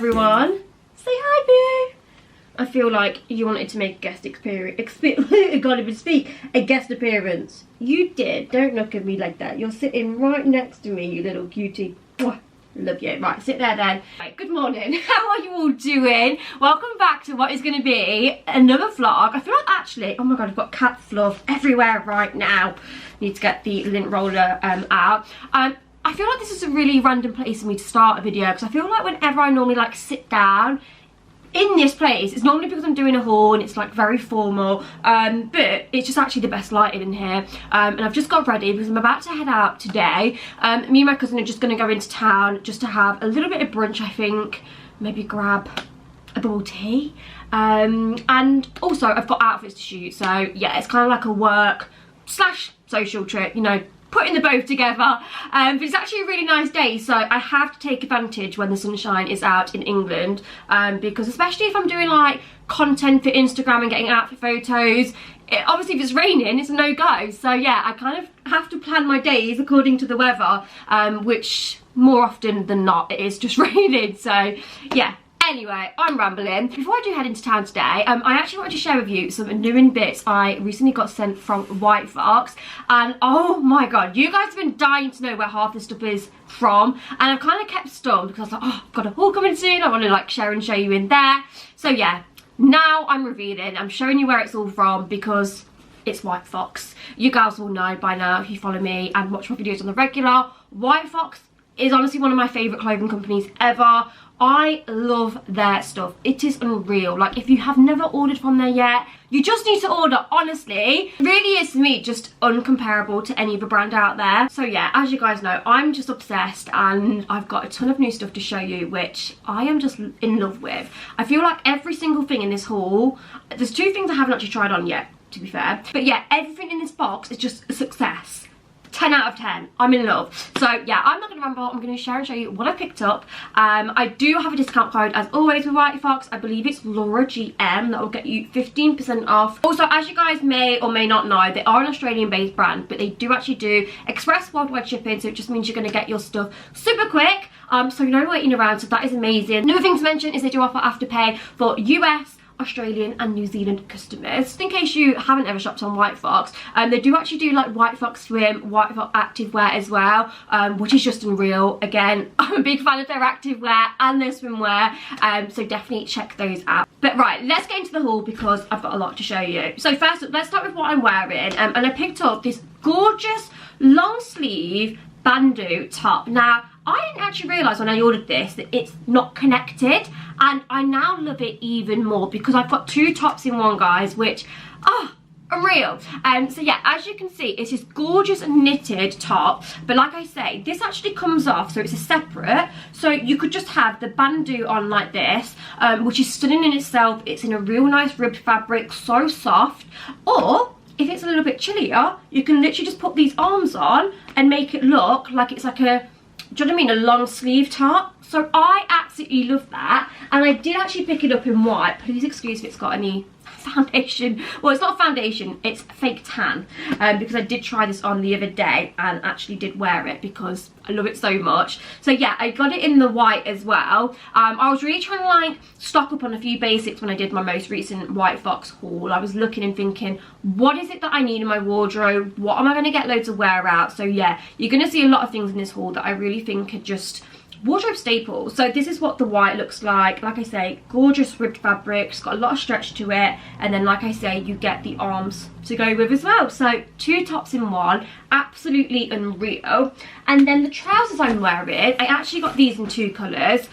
everyone. Say hi, boo. I feel like you wanted to make a guest appearance. I can't even speak. A guest appearance. You did. Don't look at me like that. You're sitting right next to me, you little cutie. Mwah. Love you. Right, sit there then. Right, good morning. How are you all doing? Welcome back to what is going to be another vlog. I feel like actually, oh my god, I've got cat fluff everywhere right now. Need to get the lint roller out. I feel like this is a really random place for me to start a video because I feel like whenever I normally like sit down in this place, it's normally because I'm doing a haul and it's like very formal, but it's just actually the best lighting in here. And I've just got ready because I'm about to head out today. Me and my cousin are just going to go into town just to have a little bit of brunch, I think. Maybe grab a bubble tea. And also I've got outfits to shoot, so yeah, it's kind of like a work slash social trip, you know, putting the both together. But it's actually a really nice day, so I have to take advantage when the sunshine is out in England, because especially if I'm doing like content for Instagram and getting outfit photos, obviously if it's raining it's a no-go. So yeah, I kind of have to plan my days according to the weather, which more often than not it is just raining. So yeah. Anyway, I'm rambling. Before I do head into town today, I actually wanted to share with you some new in bits I recently got sent from Whitefox. And oh my god, you guys have been dying to know where half this stuff is from. And I've kind of kept stunned because I was like, oh, I've got a haul coming soon. I want to like share and show you in there. So yeah, now I'm revealing. I'm showing you where it's all from because it's Whitefox. You guys will know by now if you follow me and watch my videos on the regular. Whitefox is honestly one of my favourite clothing companies ever. I love their stuff. It is unreal. Like, if you have never ordered from there yet, you just need to order, honestly. It really is, to me, just uncomparable to any other brand out there. So yeah, as you guys know, I'm just obsessed and I've got a ton of new stuff to show you, which I am just in love with. I feel like every single thing in this haul, there's two things I haven't actually tried on yet, to be fair. But yeah, everything in this box is just a success. 10 out of 10. I'm in love. So yeah, I'm not going to ramble. I'm going to share and show you what I picked up. I do have a discount code as always with Whitefox. I believe it's LAURAGM. That will get you 15% off. Also, as you guys may or may not know, they are an Australian based brand, but they do actually do express worldwide shipping, so it just means you're going to get your stuff super quick. So no waiting around, so that is amazing. Another thing to mention is they do offer afterpay for US, Australian and New Zealand customers. Just in case you haven't ever shopped on Whitefox, they do actually do like Whitefox Swim, Whitefox Activewear as well, which is just unreal. Again, I'm a big fan of their activewear and their swimwear, so definitely check those out. But right, let's get into the haul because I've got a lot to show you. So first up, let's start with what I'm wearing, and I picked up this gorgeous long sleeve bandeau top. Now, I didn't actually realise when I ordered this that it's not connected, and I now love it even more because I've got two tops in one, guys, which, unreal. So yeah, as you can see, it's this gorgeous knitted top, but like I say, this actually comes off, so it's a separate, so you could just have the bandeau on like this, which is stunning in itself. It's in a real nice ribbed fabric, so soft. Or if it's a little bit chillier, you can literally just put these arms on and make it look like it's like a, do you know what I mean, a long sleeve top. So I absolutely love that, and I did actually pick it up in white. Please excuse if it's got any foundation. Well, it's not foundation, it's fake tan, because I did try this on the other day and actually did wear it because I love it so much. So yeah, I got it in the white as well. I was really trying to like stock up on a few basics when I did my most recent Whitefox haul. I was looking and thinking, what is it that I need in my wardrobe? What am I going to get loads of wear out? So yeah, you're going to see a lot of things in this haul that I really think are just wardrobe staples. So this is what the white looks like. Like I say, gorgeous ribbed fabric. It's got a lot of stretch to it, and then like I say, you get the arms to go with as well. So two tops in one, absolutely unreal. And then the trousers I'm wearing, I actually got these in two colours.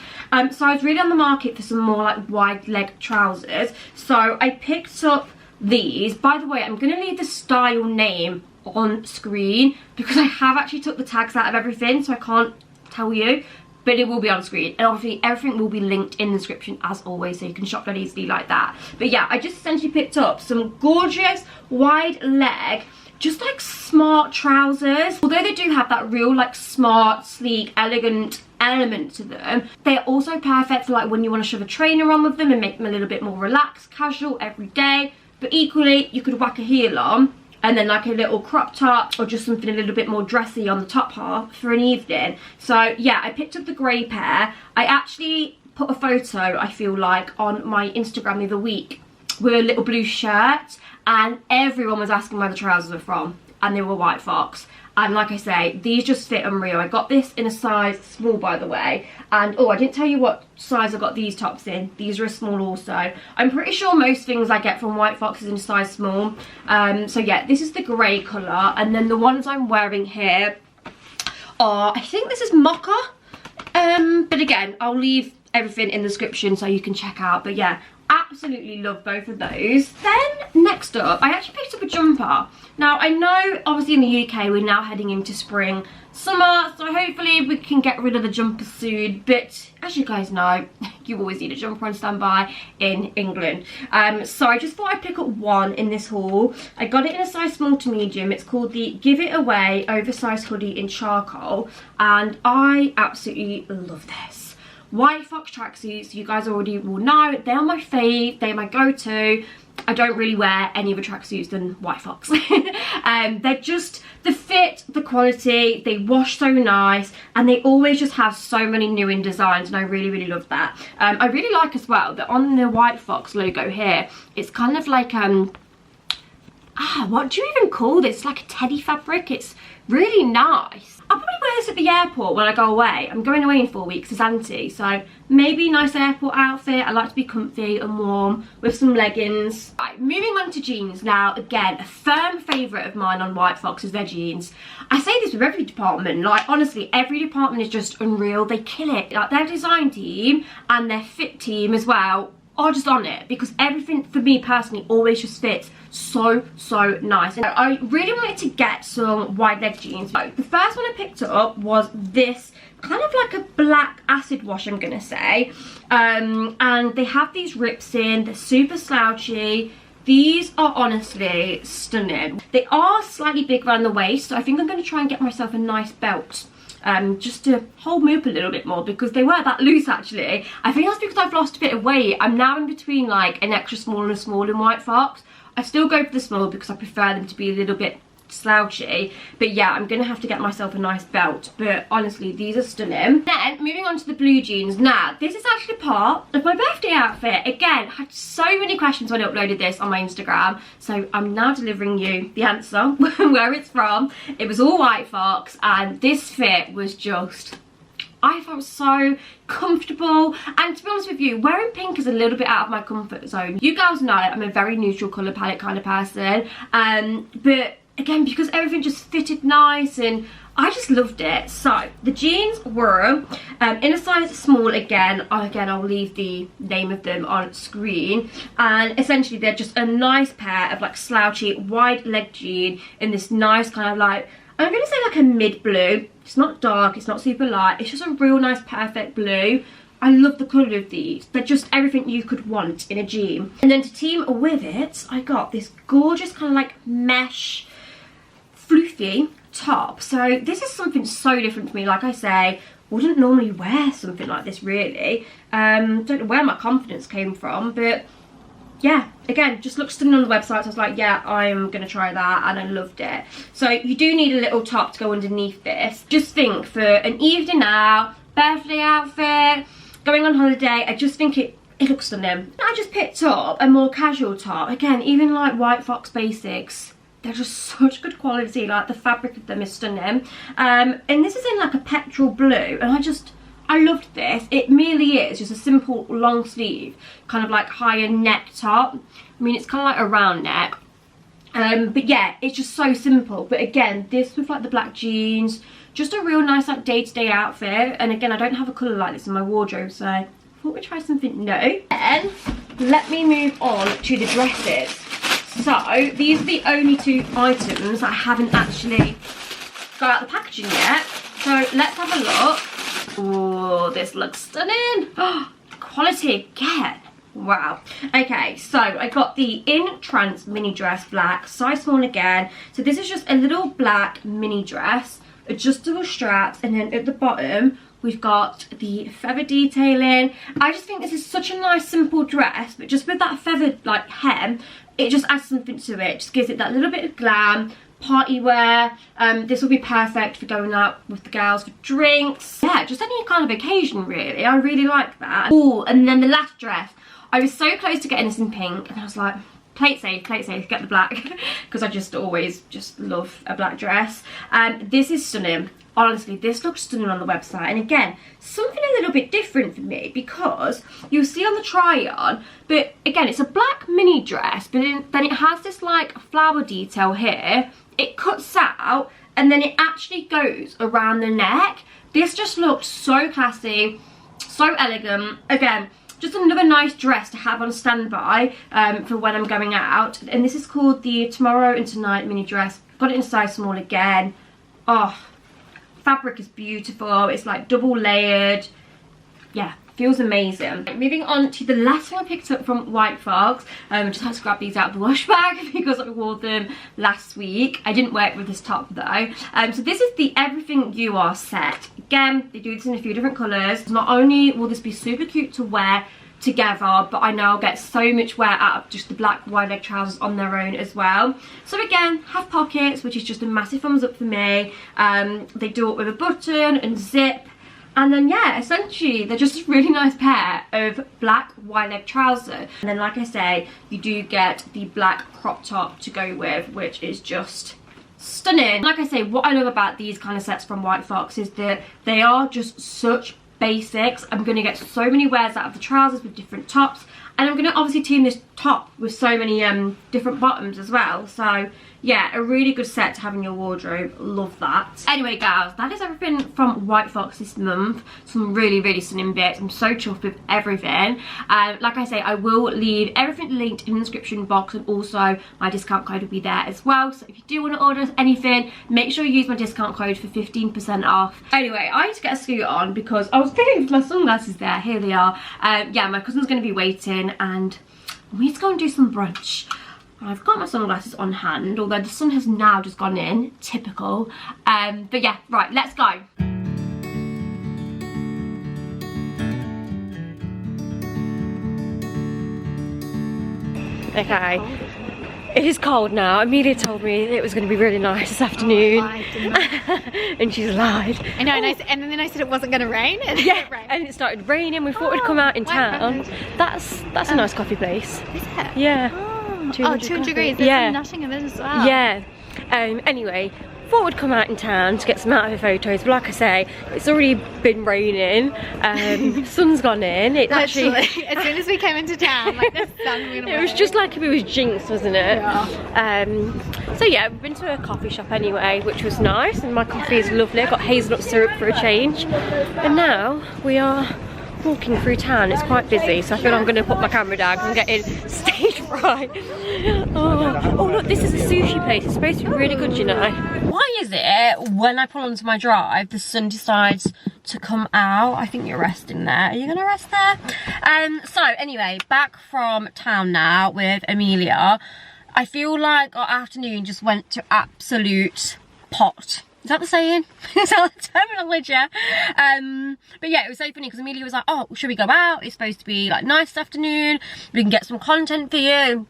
So I was really on the market for some more like wide leg trousers, so I picked up these. By the way, I'm going to leave the style name on screen because I have actually took the tags out of everything, so I can't tell you, but it will be on screen, and obviously everything will be linked in the description as always, so you can shop that easily like that. But yeah, I just essentially picked up some gorgeous wide leg, just like smart trousers. Although they do have that real like smart, sleek, elegant element to them, they're also perfect for like when you want to shove a trainer on with them and make them a little bit more relaxed, casual, every day. But equally, you could whack a heel on and then like a little crop top or just something a little bit more dressy on the top half for an evening. So yeah, I picked up the grey pair. I actually put a photo, I feel like, on my Instagram the other week with a little blue shirt, and everyone was asking where the trousers were from, and they were Whitefox. And like I say, these just fit unreal. I got this in a size small, by the way. And oh, I didn't tell you what size I got these tops in. These are a small also. I'm pretty sure most things I get from Whitefox is in a size small. So yeah, this is the grey colour. And then the ones I'm wearing here are, I think this is Mocha. But again, I'll leave everything in the description so you can check out. But yeah, absolutely love both of those. Then next up, I actually picked up a jumper. Now I know obviously in the UK we're now heading into spring, summer, so hopefully we can get rid of the jumper soon, but as you guys know, you always need a jumper on standby in England. So I just thought I'd pick up one in this haul. I got it in a size small to medium. It's called the Give It Away Oversized Hoodie in Charcoal, and I absolutely love this. Whitefox tracksuits, you guys already will know, they are my fave, they're my go-to. I don't really wear any other tracksuits than Whitefox. They're just, the fit, the quality, they wash so nice, and they always just have so many new in designs, and I really, really love that. I really like as well that on the Whitefox logo here, it's kind of like, what do you even call this? It's like a teddy fabric. It's really nice. I'll probably wear this at the airport when I go away. I'm going away in 4 weeks as Auntie, so maybe a nice airport outfit. I like to be comfy and warm with some leggings. Right, moving on to jeans now. Again, a firm favourite of mine on Whitefox is their jeans. I say this with every department. Like, honestly, every department is just unreal. They kill it. Like, their design team and their fit team as well are just on it, because everything for me personally always just fits so nice. And I really wanted to get some wide leg jeans. So the first one I picked up was this kind of like a black acid wash, I'm gonna say, and they have these rips in. They're super slouchy. These are honestly stunning. They are slightly big around the waist, so I think I'm going to try and get myself a nice belt just to hold me up a little bit more, because they were that loose actually. I think that's because I've lost a bit of weight. I'm now in between like an extra small and a small in Whitefox. I still go for the small because I prefer them to be a little bit slouchy, but yeah, I'm gonna have to get myself a nice belt. But honestly, these are stunning. Then moving on to the blue jeans. Now this is actually part of my birthday outfit. Again, I had so many questions when I uploaded this on my Instagram, so I'm now delivering you the answer where it's from. It was all Whitefox, and this fit was just, I felt so comfortable. And to be honest with you, wearing pink is a little bit out of my comfort zone. You guys know I'm a very neutral colour palette kind of person, but again, because everything just fitted nice and I just loved it. So the jeans were in a size small. Again, I'll leave the name of them on screen, and essentially they're just a nice pair of like slouchy wide leg jean in this nice kind of like, I'm gonna say like a mid blue. It's not dark, it's not super light, it's just a real nice perfect blue. I love the colour of these. They're just everything you could want in a jean. And then to team with it, I got this gorgeous kind of like mesh floofy top. So this is something so different to me. Like I say, wouldn't normally wear something like this really. Don't know where my confidence came from, but yeah, again, just looked stunning on the website. So I was like, yeah, I'm gonna try that, and I loved it. So you do need a little top to go underneath this. Just think, for an evening out, birthday outfit, going on holiday, I just think it looks stunning. I just picked up a more casual top. Again, even like Whitefox basics, they're just such good quality. Like the fabric of them is stunning. And this is in like a petrol blue, and I loved this. It merely is just a simple long sleeve, kind of like higher neck top. I mean, it's kind of like a round neck. But yeah, it's just so simple. But again, this with like the black jeans, just a real nice like day-to-day outfit. And again, I don't have a colour like this in my wardrobe, so I thought we'd try something new. Then let me move on to the dresses. So these are the only two items I haven't actually got out the packaging yet. So let's have a look. Oh, this looks stunning. Oh, quality again. Wow. Okay, so I got the In Trance mini dress black, size small again. So this is just a little black mini dress, adjustable straps, and then at the bottom we've got the feather detailing. I just think this is such a nice simple dress, but just with that feathered like hem, it just adds something to it. Just gives it that little bit of glam. party wear. This will be perfect for going out with the girls for drinks. Yeah, just any kind of occasion really. I really like that. Oh, and then the last dress. I was so close to getting this in pink, and I was like, plate safe, get the black, because I just always just love a black dress. This is stunning. Honestly, this looks stunning on the website, and again, something a little bit different for me, because you'll see on the try on, but again, it's a black mini dress, but then it has this like flower detail here. It cuts out, and then it actually goes around the neck. This just looks so classy, so elegant. Again, just another nice dress to have on standby for when I'm going out. And this is called the Tomorrow and Tonight mini dress. Got it in size small again. Oh, fabric is beautiful. It's like double layered. Yeah, feels amazing. Moving on to the last one I picked up from Whitefox. I just had to grab these out of the wash bag because I wore them last week. I didn't wear it with this top though. So this is the Everything You Are set. Again, they do this in a few different colours. Not only will this be super cute to wear together, but I know I'll get so much wear out of just the black wide leg trousers on their own as well. So again, have pockets, which is just a massive thumbs up for me. They do it with a button and zip. And then yeah, essentially they're just a really nice pair of black wide leg trousers. And then like I say, you do get the black crop top to go with, which is just stunning. Like I say, what I love about these kind of sets from Whitefox is that they are just such basics. I'm going to get so many wears out of the trousers with different tops, and I'm going to obviously team this top with so many different bottoms as well. So yeah, a really good set to have in your wardrobe. Love that. Anyway guys, that is everything from Whitefox this month. Some really stunning bits. I'm so chuffed with everything. Like I say, I will leave everything linked in the description box, and also my discount code will be there as well. So if you do want to order anything, make sure you use my discount code for 15% off. Anyway, I need to get a scooter on because I was picking my sunglasses there. Here they are. Yeah, my cousin's going to be waiting, and we need to go and do some brunch. I've got my sunglasses on hand, although the sun has now just gone in, typical. But yeah, right, let's go. Okay, it is cold now. Amelia told me it was going to be really nice this afternoon. And she's lied. I know, and then I said it wasn't going to rain. And yeah, and it started raining. We thought we'd come out in town. That's a nice coffee place. Is it? Yeah. 200 degrees. There's yeah. in Nottingham as well. Yeah. Anyway, thought we'd come out in town to get some out of the photos, but like I say, it's already been raining. Sun's gone in. It actually, as soon as we came into town, like the sun went away. It was just like if it was jinxed, wasn't it? Yeah. So yeah, we've been to a coffee shop anyway, which was nice, and my coffee is lovely. I got hazelnut syrup for a change, and now we are walking through town. It's quite busy, so I feel I'm going to put my camera down and get in stage right. Oh look, this is a sushi place. It's supposed to be really good, you know. Why is it when I pull onto my drive the sun decides to come out? I think you're resting there. Are you going to rest there? So anyway, back from town now with Amelia. I feel like our afternoon just went to absolute pot. Is that the saying? Is that the terminology? But yeah, it was so funny because Amelia was like, oh, should we go out? It's supposed to be like nice this afternoon. We can get some content for you.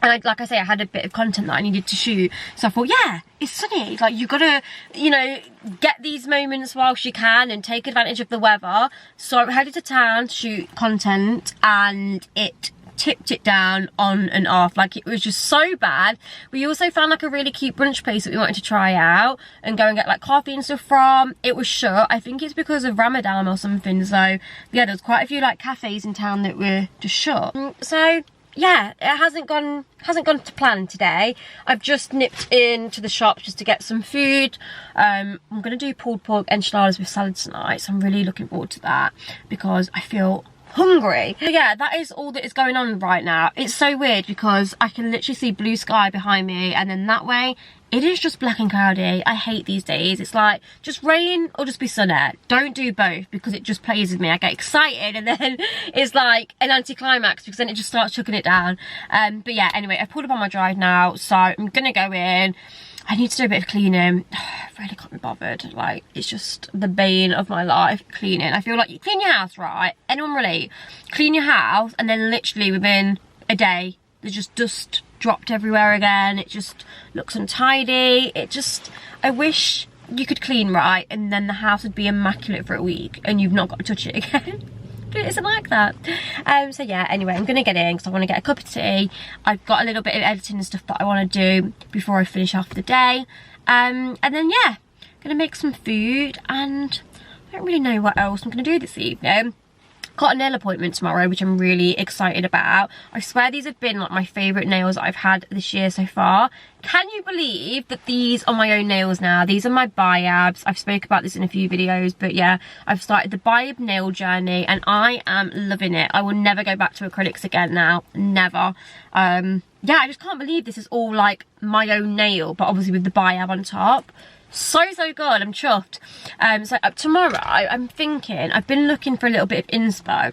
And like I say, I had a bit of content that I needed to shoot. So I thought, yeah, it's sunny. Like, you got to, you know, get these moments whilst you can and take advantage of the weather. So I headed to town to shoot content, and it tipped it down on and off. Like, it was just so bad. We also found like a really cute brunch place that we wanted to try out and go and get like coffee and stuff from. It was shut. I think it's because of Ramadan or something. So yeah, there's quite a few like cafes in town that were just shut. So yeah, it hasn't gone to plan today. I've just nipped into the shop just to get some food. I'm gonna do pulled pork enchiladas with salad tonight, so I'm really looking forward to that because I feel hungry. But yeah, that is all that is going on right now. It's so weird because I can literally see blue sky behind me, and then that way it is just black and cloudy. I hate these days. It's like, just rain or just be sunny. Don't do both because it just plays with me. I get excited and then it's like an anticlimax because then it just starts chucking it down. But yeah, anyway, I've pulled up on my drive now, so I'm gonna go in. I need to do a bit of cleaning. I really can't be bothered. Like, it's just the bane of my life, cleaning. I feel like you clean your house, right? Anyone relate? Clean your house and then literally within a day, there's just dust dropped everywhere again. It just looks untidy. I wish you could clean right and then the house would be immaculate for a week and you've not got to touch it again. But it isn't like that. So yeah, anyway, I'm gonna get in because I want to get a cup of tea. I've got a little bit of editing and stuff that I want to do before I finish off the day. And then yeah, gonna make some food, and I don't really know what else I'm gonna do this evening. Got a nail appointment tomorrow, which I'm really excited about. I swear these have been like my favourite nails that I've had this year so far. Can you believe that these are my own nails now? These are my biabs. I've spoke about this in a few videos, but yeah, I've started the biab nail journey and I am loving it. I will never go back to acrylics again now, never. Yeah, I just can't believe this is all like my own nail, but obviously with the biab on top. So good, I'm chuffed. So tomorrow I'm thinking, I've been looking for a little bit of inspo.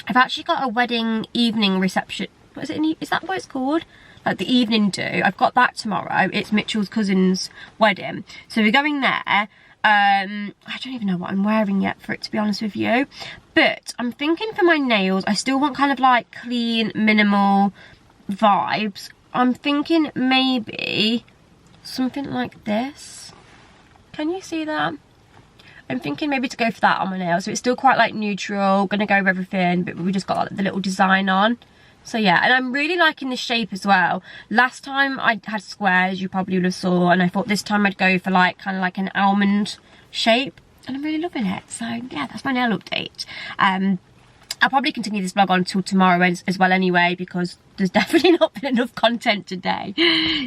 I've actually got a wedding evening reception. What is it? Is that what it's called? Like the evening do. I've got that tomorrow. It's Mitchell's cousin's wedding, so we're going there. I don't even know what I'm wearing yet for it, to be honest with you, but I'm thinking for my nails I still want kind of like clean, minimal vibes. I'm thinking maybe something like this. Can you see that? I'm thinking maybe to go for that on my nails. So it's still quite like neutral, gonna go with everything, but we just got like the little design on. So yeah, and I'm really liking this shape as well. Last time I had squares, you probably would have saw, and I thought this time I'd go for like kind of like an almond shape, and I'm really loving it. So yeah, that's my nail update. I'll probably continue this vlog on until tomorrow as well anyway, because there's definitely not been enough content today.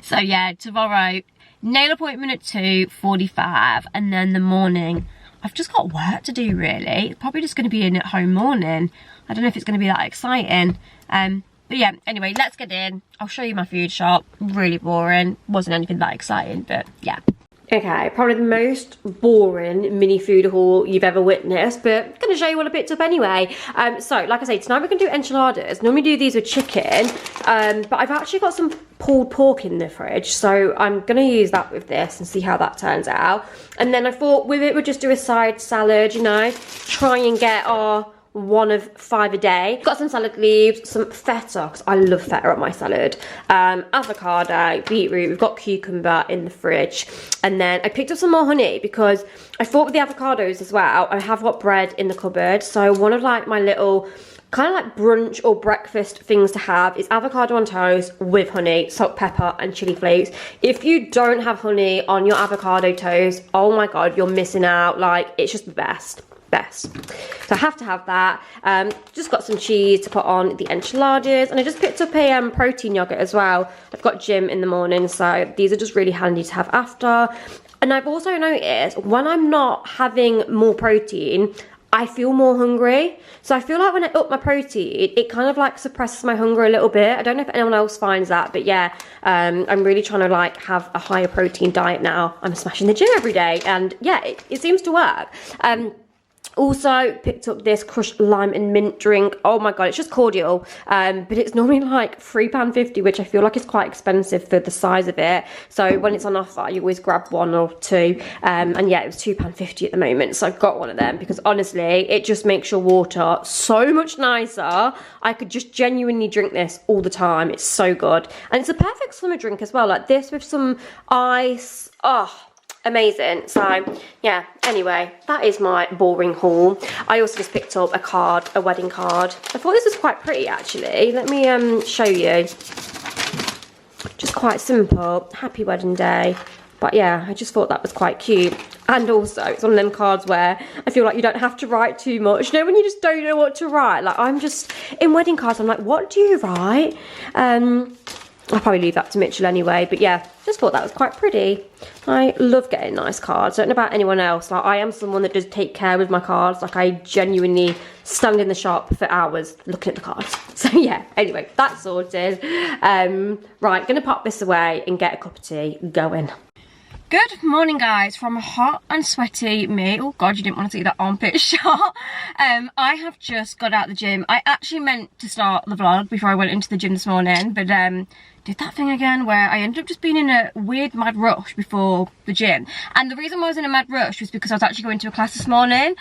So yeah, tomorrow, nail appointment at 2:45, and then the morning, I've just got work to do really. It's probably just going to be an at-home morning. I don't know if it's going to be that exciting. But yeah, anyway, let's get in. I'll show you my food shop. Really boring. Wasn't anything that exciting, but yeah. Okay, probably the most boring mini food haul you've ever witnessed, but I'm going to show you what I picked up anyway. So, like I say, tonight we're going to do enchiladas. Normally do these with chicken, but I've actually got some pulled pork in the fridge, so I'm going to use that with this and see how that turns out. And then I thought with it, we'll just do a side salad, you know, try and get our 1 of 5 a day. Got some salad leaves, some feta, because I love feta on my salad, avocado, beetroot, we've got cucumber in the fridge, and then I picked up some more honey because I thought with the avocados as well, I have got bread in the cupboard, so one of like my little kind of like brunch or breakfast things to have is avocado on toast with honey, salt, pepper and chili flakes. If you don't have honey on your avocado toast, oh my god, you're missing out. Like, it's just the best. So I have to have that. Just got some cheese to put on the enchiladas, and I just picked up a protein yogurt as well. I've got gym in the morning, so these are just really handy to have after. And I've also noticed when I'm not having more protein, I feel more hungry. So I feel like when I up my protein, it kind of like suppresses my hunger a little bit. I don't know if anyone else finds that, but yeah, I'm really trying to like have a higher protein diet now. I'm smashing the gym every day, and yeah, it seems to work. Also picked up this crushed lime and mint drink. Oh my god, it's just cordial, but it's normally like £3.50, which I feel like is quite expensive for the size of it. So when it's on offer, you always grab 1 or 2, and yeah, it was £2.50 at the moment, so I've got one of them because honestly it just makes your water so much nicer. I could just genuinely drink this all the time. It's so good, and it's a perfect summer drink as well, like this with some ice. Oh, amazing. So yeah, anyway, that is my boring haul. I also just picked up a wedding card. I thought this was quite pretty actually. Let me show you. Just quite simple, happy wedding day. But yeah, I just thought that was quite cute. And also, it's one of them cards where I feel like you don't have to write too much. You know, when you just don't know what to write. Like, I'm just, in wedding cards, I'm like, what do you write? I'll probably leave that to Mitchell anyway, but yeah, just thought that was quite pretty. I love getting nice cards. I don't know about anyone else. Like, I am someone that does take care with my cards. Like, I genuinely stand in the shop for hours looking at the cards. So yeah, anyway, that's sorted. Right, gonna pop this away and get a cup of tea going. Good morning guys, from a hot and sweaty me. Oh god, you didn't want to see that armpit shot. I have just got out of the gym. I actually meant to start the vlog before I went into the gym this morning, but did that thing again where I ended up just being in a weird mad rush before the gym. And the reason why I was in a mad rush was because I was actually going to a class this morning.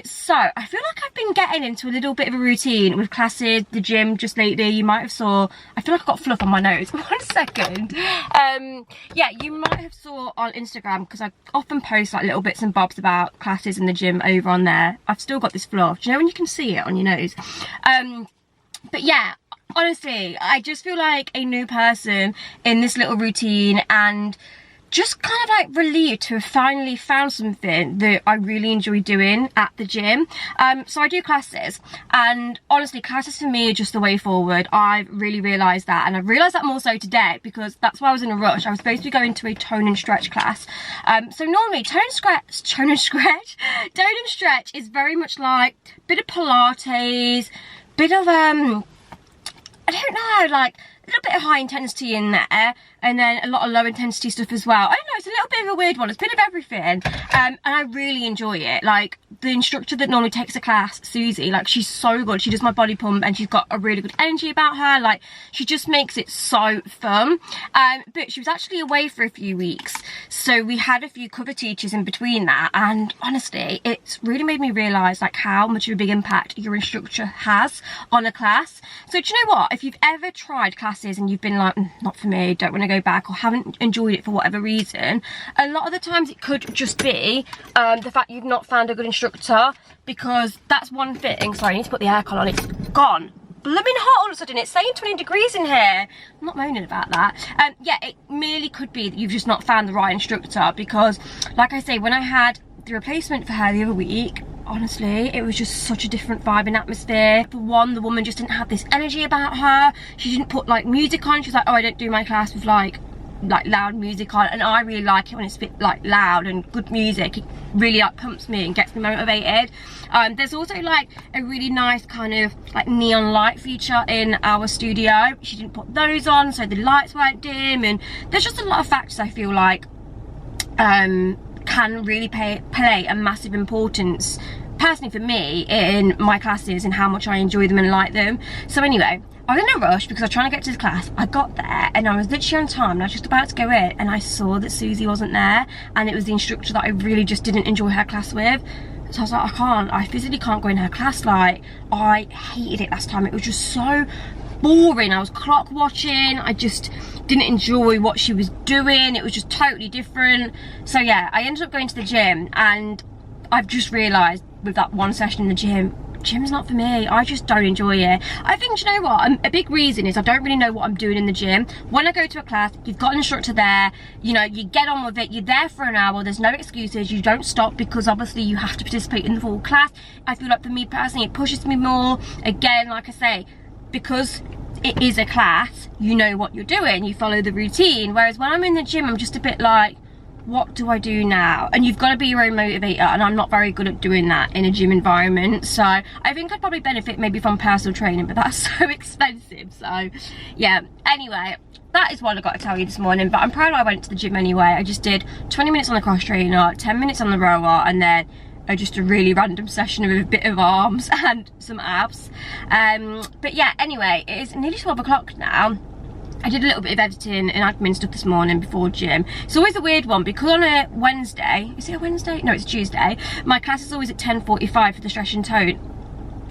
So I feel like I've been getting into a little bit of a routine with classes, the gym just lately. You might have saw, I feel like I got fluff on my nose. 1 second. Yeah, you might have saw on Instagram, because I often post like little bits and bobs about classes in the gym over on there. I've still got this fluff. Do you know when you can see it on your nose? But yeah, honestly, I just feel like a new person in this little routine, and just kind of like relieved to have finally found something that I really enjoy doing at the gym. So I do classes, and honestly, classes for me are just the way forward. I've really realised that, and I've realised that more so today, because that's why I was in a rush. I was supposed to be going to a tone and stretch class. So normally tone and stretch is very much like a bit of Pilates, bit of I don't know, like a little bit of high intensity in there, and then a lot of low intensity stuff as well. I don't know, it's a little bit of a weird one. It's a bit of everything, and I really enjoy it. Like, the instructor that normally takes a class, Susie, like, she's so good. She does my body pump, and she's got a really good energy about her. Like, she just makes it so fun. But she was actually away for a few weeks, so we had a few cover teachers in between that, and honestly, it's really made me realise like how much of a big impact your instructor has on a class. So do you know what, if you've ever tried classes and you've been like, not for me, don't want to go back, or haven't enjoyed it for whatever reason, a lot of the times it could just be the fact you've not found a good instructor, because that's one thing. Sorry, I need to put the aircon on. It's gone blooming hot all of a sudden. It's saying 20 degrees in here. I'm not moaning about that. Yeah, it merely could be that you've just not found the right instructor, because like I say, when I had the replacement for her the other week, honestly, it was just such a different vibe and atmosphere. For one, the woman just didn't have this energy about her. She didn't put like music on. She's like, oh, I don't do my class with like loud music on, and I really like it when it's a bit like loud and good music. It really like pumps me and gets me motivated. There's also like a really nice kind of like neon light feature in our studio. She didn't put those on, so the lights weren't dim, and there's just a lot of factors I feel like can really play a massive importance personally for me in my classes and how much I enjoy them and like them. So anyway, I was in a rush because I was trying to get to the class. I got there and I was literally on time, and I was just about to go in, and I saw that Susie wasn't there, and it was the instructor that I really just didn't enjoy her class with. So I was like, I physically can't go in her class. Like, I hated it last time. It was just so boring. I was clock watching. I just didn't enjoy what she was doing. It was just totally different. So yeah, I ended up going to the gym, and I've just realised with that one session in the gym's not for me. I just don't enjoy it. I think, you know what, a big reason is I don't really know what I'm doing in the gym. When I go to a class, you've got an instructor there, you know, you get on with it, you're there for an hour, there's no excuses, you don't stop, because obviously you have to participate in the full class. I feel like for me personally, it pushes me more. Again, like I say, because it is a class, you know what you're doing, you follow the routine. Whereas when I'm in the gym, I'm just a bit like, what do I do now? And you've got to be your own motivator, and I'm not very good at doing that in a gym environment. So I think I'd probably benefit maybe from personal training, but that's so expensive. So yeah, anyway, that is what I got to tell you this morning. But I'm proud I went to the gym anyway. I just did 20 minutes on the cross trainer, 10 minutes on the rower, and then just a really random session with a bit of arms and some abs. But yeah, anyway, it is nearly 12 o'clock now. I did a little bit of editing and admin stuff this morning before gym. It's always a weird one, because on a Wednesday, is it a Wednesday? No, it's a Tuesday. My class is always at 10:45 for the stretch and tone.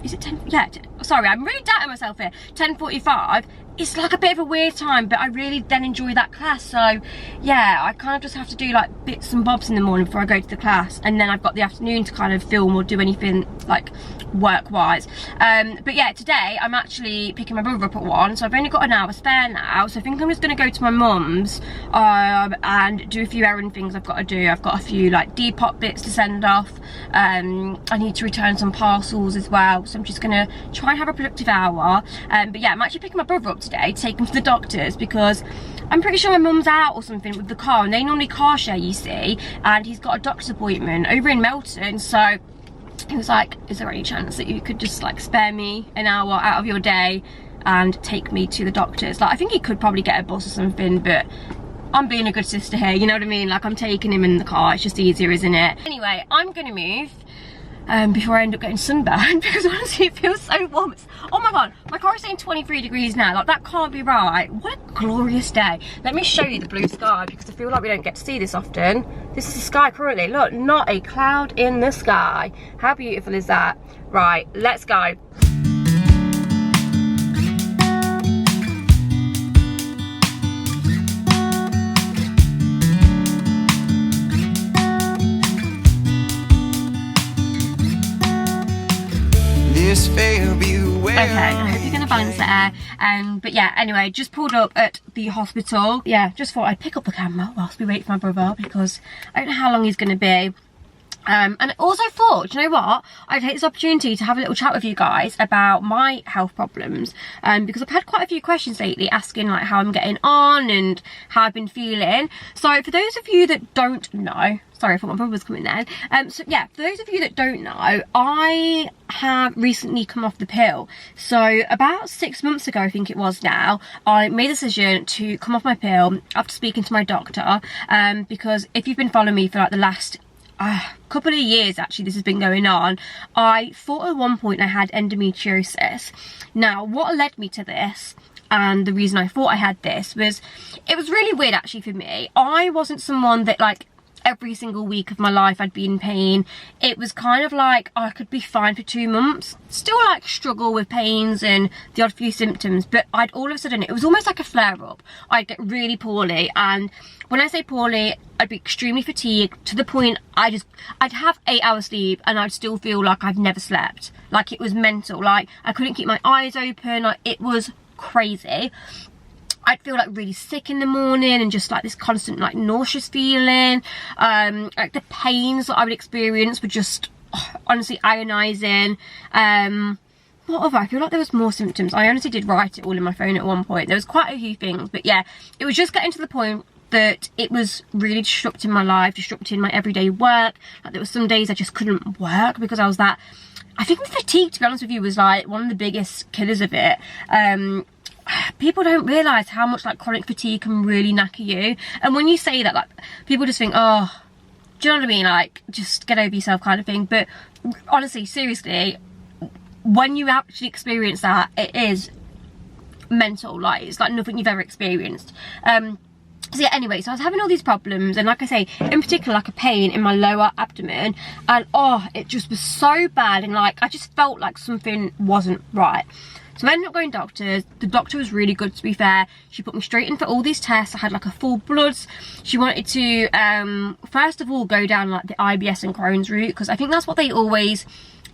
Is it 10? Yeah, sorry, I'm really doubting myself here. 10:45. It's like a bit of a weird time, but I really then enjoy that class. So yeah, I kind of just have to do like bits and bobs in the morning before I go to the class, and then I've got the afternoon to kind of film or do anything like work wise. But yeah, today I'm actually picking my brother up at 1, so I've only got an hour spare now. So I think I'm just going to go to my mum's and do a few errand things I've got to do. I've got a few like Depop bits to send off. I need to return some parcels as well, so I'm just going to try and have a productive hour. But yeah, I'm actually picking my brother up today to take him to the doctors, because I'm pretty sure my mum's out or something with the car, and they normally car share, you see, and he's got a doctor's appointment over in Melton. So he was like, is there any chance that you could just like spare me an hour out of your day and take me to the doctors? Like, I think he could probably get a bus or something, but I'm being a good sister here, you know what I mean? Like, I'm taking him in the car, it's just easier, isn't it? Anyway, I'm gonna move. before I end up getting sunburned, because honestly it feels so warm. Oh my god, my car is saying 23 degrees now. Like, that can't be right. What a glorious day. Let me show you the blue sky, because I feel like we don't get to see this often. This is the sky currently. Look, not a cloud in the sky. How beautiful is that? Right, let's go. Okay, I hope you're gonna balance it. But yeah, anyway, just pulled up at the hospital. Yeah, just thought I'd pick up the camera whilst we wait for my brother, because I don't know how long he's gonna be. And I also thought, do you know what, I'd take this opportunity to have a little chat with you guys about my health problems, because I've had quite a few questions lately asking like how I'm getting on and how I've been feeling. So for those of you that don't know, sorry, I thought my brother was coming then. So yeah, for those of you that don't know, I have recently come off the pill. So about 6 months ago, I think it was now, I made a decision to come off my pill after speaking to my doctor, because if you've been following me for like the last couple of years, actually, this has been going on, I thought at one point I had endometriosis. Now, what led me to this, and the reason I thought I had this, was it was really weird actually for me. I wasn't someone that like every single week of my life I'd be in pain. It was kind of like I could be fine for 2 months, still like struggle with pains and the odd few symptoms, but I'd all of a sudden, it was almost like a flare-up. I'd get really poorly, and when I say poorly, I'd be extremely fatigued to the point I'd have 8 hours sleep and I'd still feel like I've never slept. Like, it was mental. Like, I couldn't keep my eyes open. Like, it was crazy. I'd feel like really sick in the morning and just like this constant like nauseous feeling. Like the pains that I would experience were just honestly agonizing. What other? I feel like there was more symptoms. I honestly did write it all in my phone at one point. There was quite a few things, but yeah, it was just getting to the point that it was really disrupting my life, disrupting my everyday work. Like, there were some days I just couldn't work because I was that, I think the fatigue, to be honest with you, was like one of the biggest killers of it. People don't realise how much like chronic fatigue can really knacker you. And when you say that, like, people just think, oh, do you know what I mean? Like, just get over yourself kind of thing. But honestly, seriously, when you actually experience that, it is mental. Like, it's like nothing you've ever experienced. So yeah, anyway, so I was having all these problems, and like I say, in particular, like a pain in my lower abdomen, and oh, it just was so bad, and like I just felt like something wasn't right. So I ended up going to doctors. The doctor was really good, to be fair. She put me straight in for all these tests. I had like a full bloods. She wanted to first of all go down like the IBS and Crohn's route, because I think that's what they always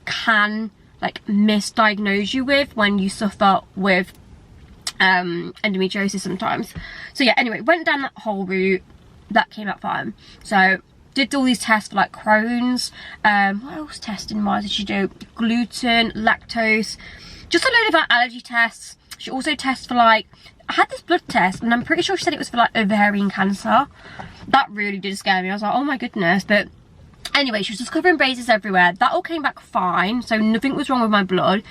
can like misdiagnose you with when you suffer with endometriosis sometimes. So yeah, anyway, went down that whole route. That came out fine. So did all these tests for like Crohn's. What else testing wise did she do? Gluten, lactose, just a load of allergy tests. She also tests for like, I had this blood test and I'm pretty sure she said it was for like ovarian cancer. That really did scare me. I was like, oh my goodness. But anyway, she was just covering bases everywhere. That all came back fine, so nothing was wrong with my blood.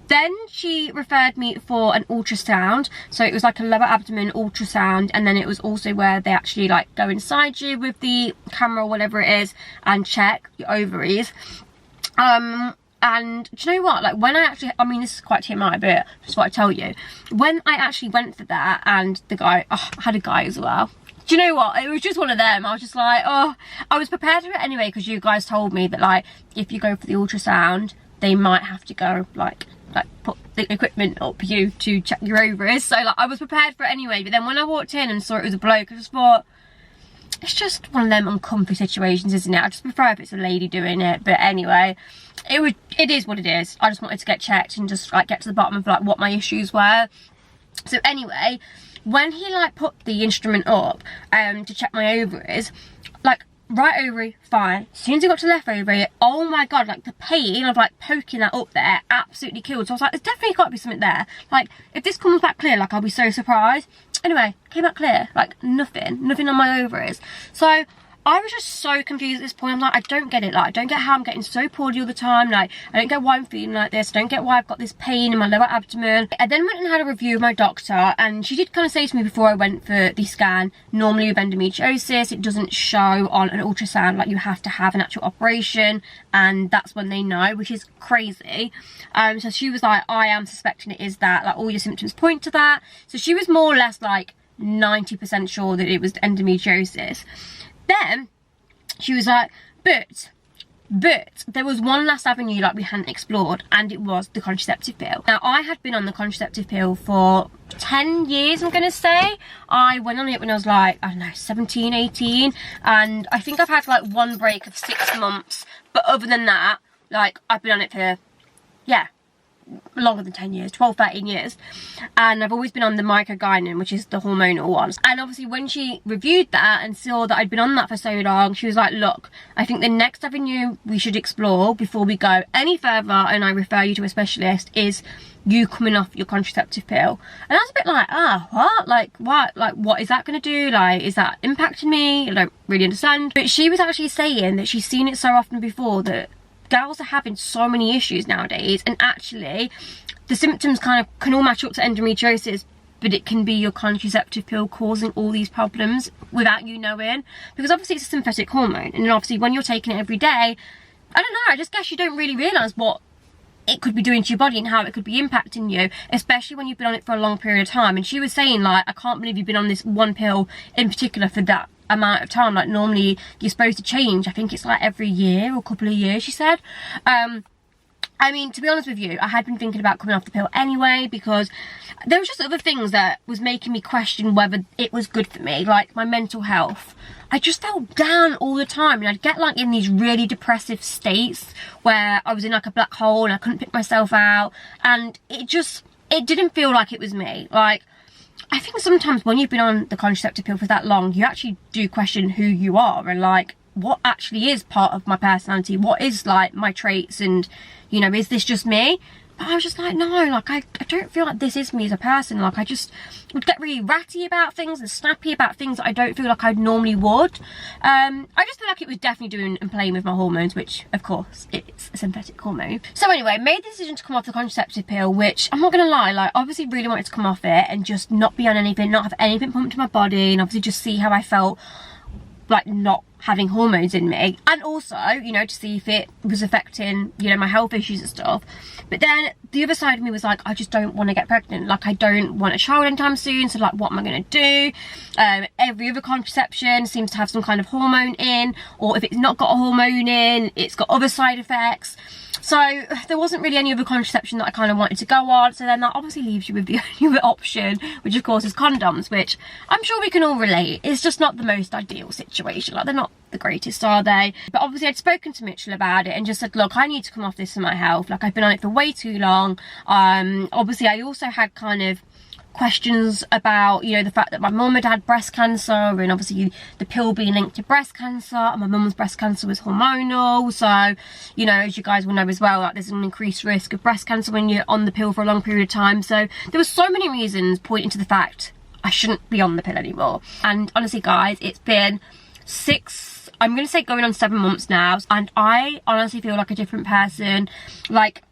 Then she referred me for an ultrasound. So it was like a lower abdomen ultrasound, and then it was also where they actually like go inside you with the camera or whatever it is and check your ovaries. And do you know what, like when I actually, I mean, this is quite TMI, but just what I tell you, when I actually went for that, and the guy, oh, I had a guy as well. Do you know what, it was just one of them. I was just like, oh, I was prepared for it anyway, because you guys told me that like if you go for the ultrasound, they might have to go like put the equipment up you to check your ovaries. So like I was prepared for it anyway. But then when I walked in and saw it was a bloke, I just thought, it's just one of them uncomfy situations, isn't it? I just prefer if it's a lady doing it. But anyway, it is what it is. I just wanted to get checked and just like get to the bottom of like what my issues were. So anyway, when he like put the instrument up to check my ovaries, like right ovary fine. As soon as he got to left ovary, oh my god, like the pain of like poking that up there absolutely killed. So I was like, there's definitely got to be something there. Like if this comes back clear, like I'll be so surprised. Anyway, came out clear, like nothing on my ovaries. So I was just so confused at this point. I'm like, I don't get it. Like, I don't get how I'm getting so poorly all the time. Like, I don't get why I'm feeling like this. I don't get why I've got this pain in my lower abdomen. I then went and had a review with my doctor, and she did kind of say to me before I went for the scan, normally with endometriosis, it doesn't show on an ultrasound. Like, you have to have an actual operation, and that's when they know, which is crazy. So she was like, I am suspecting it is that. Like, all your symptoms point to that. So she was more or less like 90% sure that it was endometriosis. Then she was like, but there was one last avenue like we hadn't explored, and it was the contraceptive pill. Now, I had been on the contraceptive pill for 10 years, I'm gonna say. I went on it when I was like, I don't know, 17, 18, and I think I've had like one break of 6 months, but other than that, like, I've been on it for, yeah, longer than 10 years, 12, 13 years, and I've always been on the microgynon, which is the hormonal ones. And obviously when she reviewed that and saw that I'd been on that for so long, she was like, look, I think the next avenue we should explore before we go any further and I refer you to a specialist is you coming off your contraceptive pill. And I was a bit like, what? Like, what? Like, what is that going to do? Like, is that impacting me? I don't really understand. But she was actually saying that she's seen it so often before that girls are having so many issues nowadays, and actually the symptoms kind of can all match up to endometriosis, but it can be your contraceptive pill causing all these problems without you knowing, because obviously it's a synthetic hormone, and obviously when you're taking it every day, I don't know, I just guess you don't really realise what it could be doing to your body and how it could be impacting you, especially when you've been on it for a long period of time. And she was saying, like, I can't believe you've been on this one pill in particular for that amount of time. Like, normally you're supposed to change, I think it's like every year or couple of years, she said. I mean, to be honest with you, I had been thinking about coming off the pill anyway, because there was just other things that was making me question whether it was good for me, like my mental health. I just felt down all the time, and I'd get like in these really depressive states where I was in like a black hole and I couldn't pick myself out, and it didn't feel like it was me. Like, I think sometimes when you've been on the contraceptive pill for that long, you actually do question who you are and like what actually is part of my personality, what is like my traits, and you know, is this just me? But I was just like, no, like I don't feel like this is me as a person. Like, I just would get really ratty about things and snappy about things that I don't feel like I normally would. I just feel like it was definitely doing and playing with my hormones, which of course it's a synthetic hormone. So anyway, made the decision to come off the contraceptive pill, which I'm not gonna lie, like obviously really wanted to come off it and just not be on anything, not have anything pumped to my body, and obviously just see how I felt like not having hormones in me, and also, you know, to see if it was affecting, you know, my health issues and stuff. But then the other side of me was like, I just don't want to get pregnant. Like, I don't want a child anytime soon, so like, what am I going to do? Every other contraception seems to have some kind of hormone in, or if it's not got a hormone in, it's got other side effects. So there wasn't really any other contraception that I kind of wanted to go on. So then that obviously leaves you with the only other option, which of course is condoms, which I'm sure we can all relate. It's just not the most ideal situation. Like, they're not the greatest, are they? But obviously I'd spoken to Mitchell about it and just said, look, I need to come off this for my health. Like, I've been on it for way too long. Obviously I also had kind of questions about, you know, the fact that my mum had breast cancer, and obviously the pill being linked to breast cancer, and my mum's breast cancer was hormonal. So, you know, as you guys will know as well, like, there's an increased risk of breast cancer when you're on the pill for a long period of time. So there were so many reasons pointing to the fact I shouldn't be on the pill anymore. And honestly guys, it's been 6, I'm gonna say going on 7 months now, and I honestly feel like a different person. Like,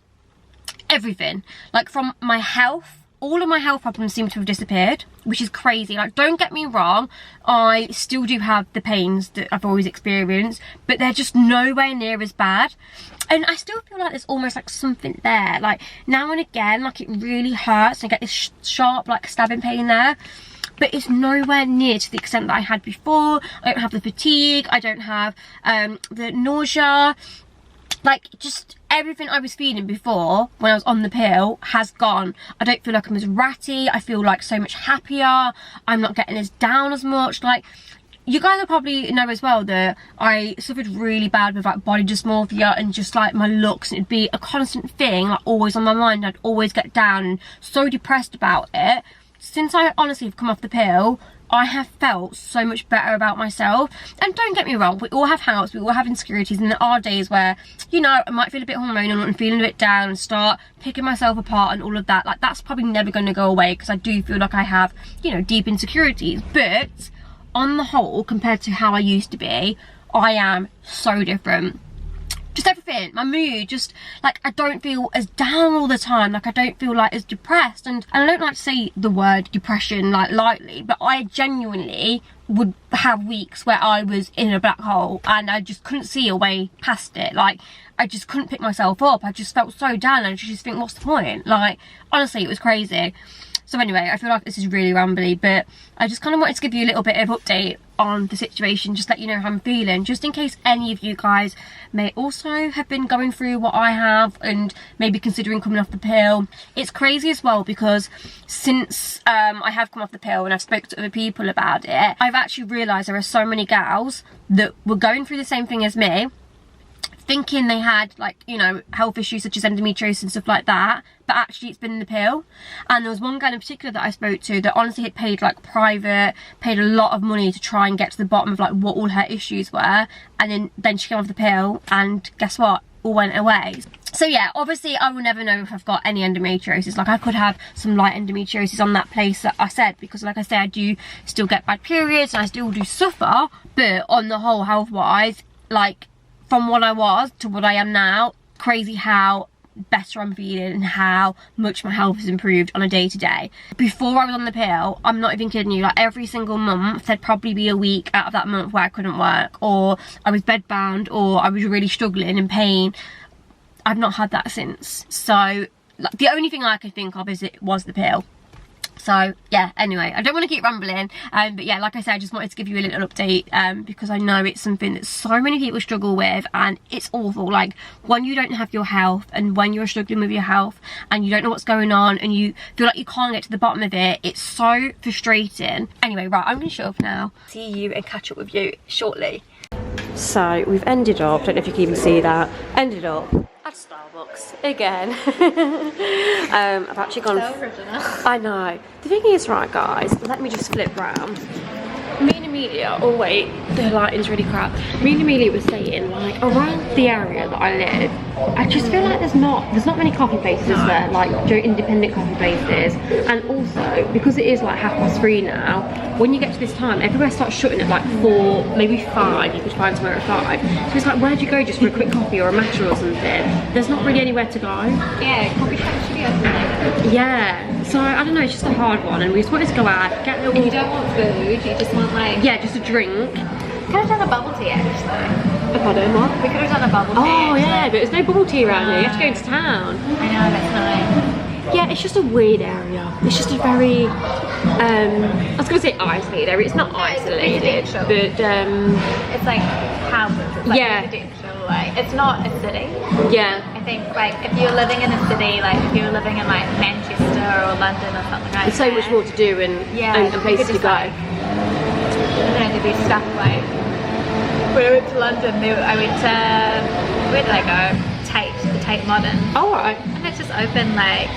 everything, like from my health, all of my health problems seem to have disappeared, which is crazy. Like, don't get me wrong, I still do have the pains that I've always experienced, but they're just nowhere near as bad. And I still feel like there's almost like something there, like now and again, like it really hurts and I get this sharp like stabbing pain there, but it's nowhere near to the extent that I had before. I don't have the fatigue, I don't have the nausea. Like, just everything I was feeling before when I was on the pill has gone. I don't feel like I'm as ratty. I feel like so much happier. I'm not getting as down as much. Like, you guys will probably know as well that I suffered really bad with like body dysmorphia and just like my looks. It'd be a constant thing, like always on my mind. I'd always get down and so depressed about it. Since I honestly have come off the pill, I have felt so much better about myself. And don't get me wrong, we all have doubts, we all have insecurities, and there are days where, you know, I might feel a bit hormonal and feeling a bit down and start picking myself apart and all of that. Like, that's probably never going to go away, because I do feel like I have, you know, deep insecurities. But on the whole, compared to how I used to be, I am so different. Just everything, my mood, just like I don't feel as down all the time, like I don't feel like as depressed, and I don't like to say the word depression like lightly, but I genuinely would have weeks where I was in a black hole and I just couldn't see a way past it. Like I just couldn't pick myself up. I just felt so down and I just think, what's the point? Like honestly, it was crazy. So anyway, I feel like this is really rambly, but I just kind of wanted to give you a little bit of update on the situation, just let you know how I'm feeling, just in case any of you guys may also have been going through what I have and maybe considering coming off the pill. It's crazy as well because since I have come off the pill and I've spoken to other people about it, I've actually realised there are so many gals that were going through the same thing as me, thinking they had, like, you know, health issues such as endometriosis and stuff like that, but actually it's been in the pill. And there was one girl in particular that I spoke to that honestly had paid like private, paid a lot of money to try and get to the bottom of like what all her issues were, and then she came off the pill and guess what, all went away. So yeah, obviously I will never know if I've got any endometriosis. Like I could have some light endometriosis on that place that I said, because like I say, I do still get bad periods and I still do suffer, but on the whole, health wise, like from what I was to what I am now, crazy how better I'm feeling and how much my health has improved on a day-to-day. Before I was on the pill, I'm not even kidding you, like every single month there'd probably be a week out of that month where I couldn't work, or I was bedbound, or I was really struggling in pain. I've not had that since. So like, the only thing I could think of is it was the pill. So yeah, anyway, I don't want to keep rambling, but yeah, like I said, I just wanted to give you a little update, because I know it's something that so many people struggle with, and it's awful. Like when you don't have your health, and when you're struggling with your health and you don't know what's going on and you feel like you can't get to the bottom of it, it's so frustrating. Anyway, right, I'm gonna shut up now. See you and catch up with you shortly. So we've ended up, don't know if you can even see that, ended up at Starbucks again. I've actually gone. So original. I know. The thing is, right, guys, let me just flip round. Me and Amelia, oh wait, the lighting's really crap. Me and Amelia were saying, like, around the area that I live, I just feel like there's not many coffee places there, like independent coffee places. And also, because it is like 3:30 now, when you get to this time, everywhere starts shutting at like 4, maybe 5. You could find somewhere at 5. So it's like, where'd you go just for a quick coffee or a matcha or something? There's not really anywhere to go. Yeah, coffee shops should be open later. Yeah, so I don't know, it's just a hard one, and we just wanted to go out, get a little... You don't want food, you just want like... Yeah, just a drink. Could have done a bubble tea actually. Pardon, what? We could have done a bubble tea. Oh yeah, but there's no bubble tea around here, you have to go into town. I know, that's nice. Yeah, it's just a weird area. It's just a very, I was going to say isolated area. It's not isolated, but it's like houses. It's like yeah. residential. Like it's not a city. Yeah. I think like if you're living in a city, like if you're living in like Manchester or London or something like There's so much more to do and places to go. Like, I don't know, there'd be stuff like when I went to London. I went to where did I go? The Tate Modern. Oh right. And it's just open like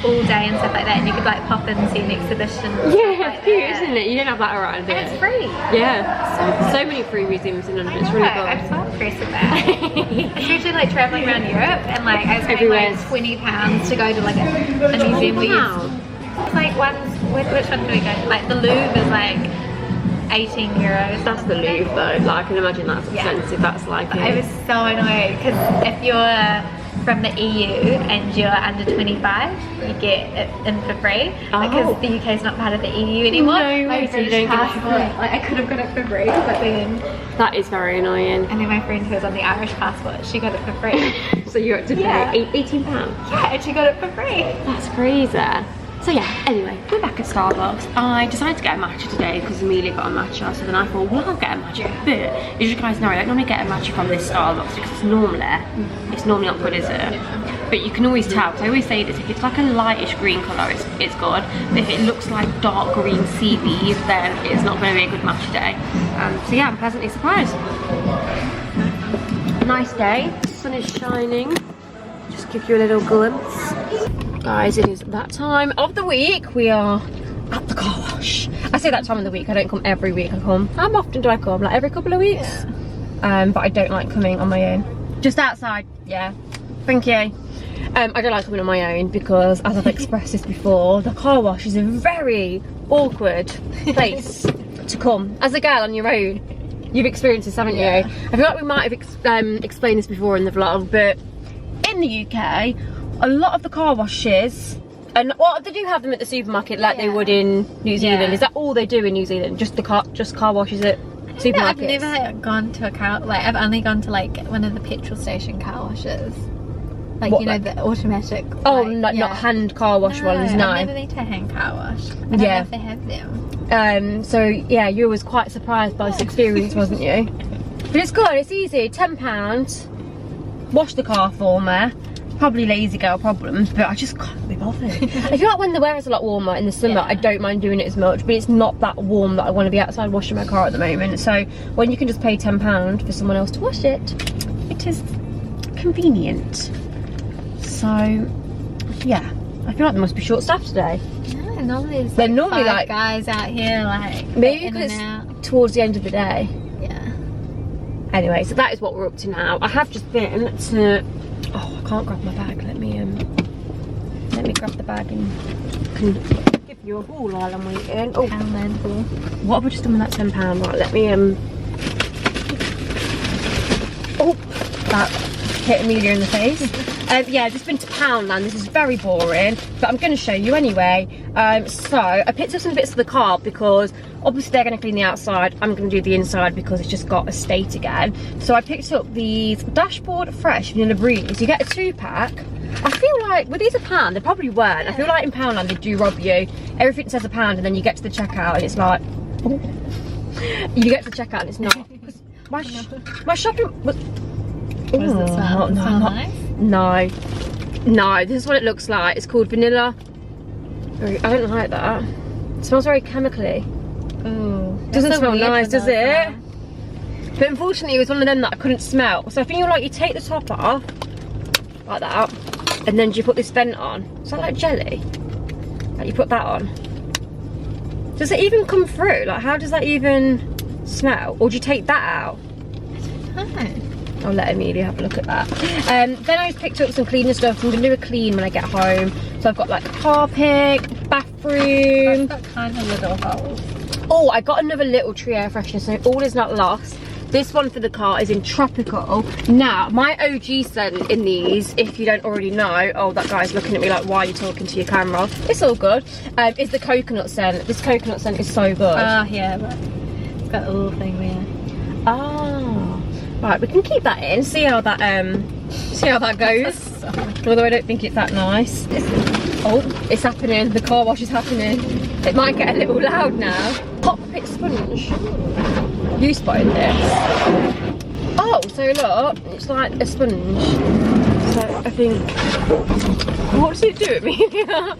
all day and stuff like that, and you could like pop in and see an exhibition. Yeah, like it's cute, isn't it? You don't have that around here. And it's free. Yeah. So many free museums in London. It's really cool. I'm so impressed with that. Especially like travelling around Europe, and like I was paying like £20 to go to like a museum where it's like which one do we go to? Like the Louvre is like 18 euros. That's the Louvre though, like I can imagine that's expensive. That's like I was so annoyed because if you're from the EU and you're under 25, you get it in for free because the UK is not part of the EU anymore. No way, so you don't get it for free. Like I could have got it for free, but then that is very annoying. And then my friend who was on the Irish passport, she got it for free. So you had to pay £18? Yeah, and she got it for free. That's crazy. So yeah, anyway, we're back at Starbucks. I decided to get a matcha today because Amelia got a matcha, so then I thought, well, I'll get a matcha. But as you guys know, I don't normally get a matcha from this Starbucks because it's normally not good, is it? But you can always tell, because I always say this, if it's like a lightish green colour, it's good. But if it looks like dark green seaweed, then it's not going to be a good matcha day. So yeah, I'm pleasantly surprised. Nice day, the sun is shining. Just give you a little glimpse. Guys, it is that time of the week. We are at the car wash. I say that time of the week, I don't come every week. I come, how often do I come? Like every couple of weeks? But I don't like coming on my own. Just outside, yeah. Thank you. I don't like coming on my own because, as I've expressed this before, the car wash is a very awkward place. to come. As a girl on your own, you've experienced this, haven't you? I feel like we might have explained this before in the vlog, but in the UK, a lot of the car washes, and well, they do have them at the supermarket like they would in New Zealand. Is that all they do in New Zealand? Just car washes at supermarkets? I've never gone to a car, like I've only gone to like one of the petrol station car washes. Like, what, you know, the automatic. Oh, like, not hand car wash ones, no. I've never been to a hand car wash. I don't know if they have them. So yeah, you was quite surprised by this experience, wasn't you? But it's good, it's easy, £10. Wash the car for me. Probably lazy girl problems, but I just can't be bothered. I feel like when the weather's a lot warmer in the summer, I don't mind doing it as much, but it's not that warm that I want to be outside washing my car at the moment. So when you can just pay £10 for someone else to wash it, it is convenient. So yeah, I feel like there must be short staff today. No, normally they're normally five like guys out here, like maybe because it's towards the end of the day. Yeah. Anyway, so that is what we're up to now. I have just been to. Oh, I can't grab my bag. Let me grab the bag and can give you a haul while I'm waiting. Oh, what have I just done with that £10? Right, let me Oh, that hit Amelia in the face. Yeah, I've just been to Poundland. This is very boring, but I'm going to show you anyway. So I picked up some bits of the car because obviously they're going to clean the outside. I'm going to do the inside because it's just got a state again. So I picked up these Dashboard Fresh Vanilla Breeze. You get a 2-pack. I feel like, well, these are £1. They probably weren't. I feel like in Poundland they do rob you. Everything says £1 and then you get to the checkout and it's like, oh. You get to the checkout and it's not. My shopping was... What does it smell? Nice? No, this is what it looks like. It's called vanilla. I don't like that. It smells very chemically. Oh, doesn't smell nice, does it? But unfortunately, it was one of them that I couldn't smell. So I think you take the top off like that, and then you put this vent on. Is that like jelly? Like you put that on. Does it even come through? Like, how does that even smell? Or do you take that out? I don't know. I'll let Amelia have a look at that. Then I picked up some cleaner stuff. I'm going to do a clean when I get home. So I've got like Harpic, bathroom. I've got kind of little holes. Oh, I got another little tree air freshener, so all is not lost. This one for the car is in Tropical. Now, my OG scent in these, if you don't already know, oh, that guy's looking at me like, why are you talking to your camera? It's all good. Is the coconut scent. This coconut scent is so good. Oh, yeah, but it's got a little thing there. Oh. Right, we can keep that in, see how that goes. Although I don't think it's that nice. It's happening, the car wash is happening. It might get a little loud now. Cockpit sponge. You spotted this. Oh, so look, it's like a sponge. So I think, what does it do, Amelia?